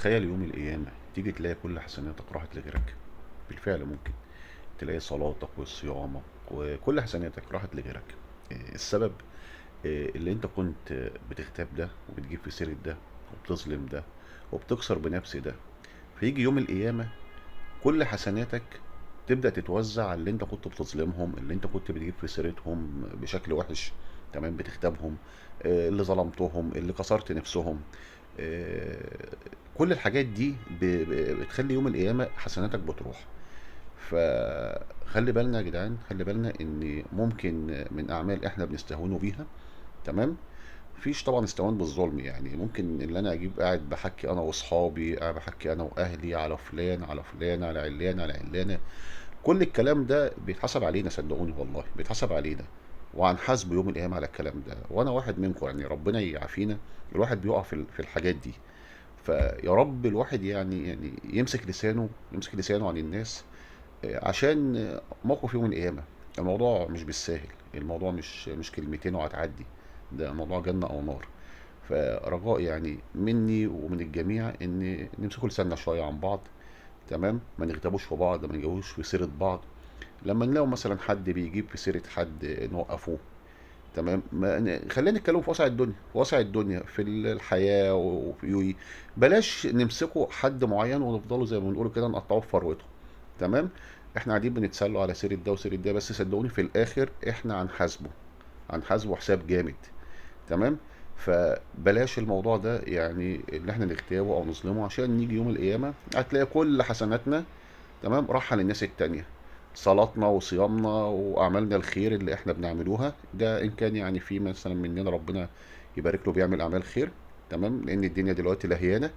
تخيل يوم القيامة تيجي تلاقي كل حسناتك راحت لغيرك. بالفعل ممكن تلاقي صلاتك وصيامك وكل حسناتك راحت لغيرك. السبب اللي انت كنت بتغتاب ده وبتجيب في سيرة ده وبتظلم ده وبتكسر بنفس ده. فيجي يوم القيامة كل حسناتك تبدأ تتوزع على اللي انت كنت بتظلمهم، اللي انت كنت بتجيب في سيرتهم بشكل وحش، تمام، بتغتابهم، اللي ظلمتهم، اللي كسرت نفسهم. آه، كل الحاجات دي بتخلي يوم القيامة حسناتك بتروح. فخلي بالنا يا جدعان، خلي بالنا ان ممكن من اعمال احنا بنستهونوا بيها، تمام. مفيش طبعا استهوان بالظلم، يعني ممكن اللي انا اجيب قاعد بحكي انا واصحابي، قاعد بحكي انا واهلي على فلان على فلان على علان على علانه. كل الكلام ده بيتحسب علينا، صدقوني والله بيتحسب علينا، وهنحاسبه يوم القيامه على الكلام ده. وانا واحد منكم، يعني ربنا يعافينا. الواحد بيقع في الحاجات دي. فيا رب الواحد يعني يمسك لسانه، يمسك لسانه عن الناس، عشان موقف يوم القيامة. الموضوع مش بالساهل، الموضوع مش كلمتين وهتعدي، ده موضوع جنة أو نار. فرجاء يعني مني ومن الجميع ان نمسكوا لساننا شوية عن بعض، تمام. ما نغتابوش في بعض، ما نجاوبوش في سيرة بعض. لما نلاقوا مثلا حد بيجيب في سيرة حد نوقفوه، تمام. خلينا نتكلم في وسع الدنيا، في وسع الدنيا في الحياة بلاش نمسكوا حد معين ونفضلوا زي ما بنقول كده نقطعوه في فروته، تمام. احنا قاعدين بنتسلوا على سيرة ده وسيرة ده، بس صدقوني في الاخر احنا هنحاسبه حساب جامد، تمام. فبلاش الموضوع ده، يعني اللي احنا نغتابه او نظلمه، عشان نيجي يوم القيامة هتلاقي كل حسناتنا، تمام، راحة للناس التانية. صلاتنا وصيامنا واعمالنا الخير اللي احنا بنعملوها ده، ان كان يعني في مثلا مننا ربنا يبارك له بيعمل اعمال خير، تمام، لان الدنيا دلوقتي لهيانه.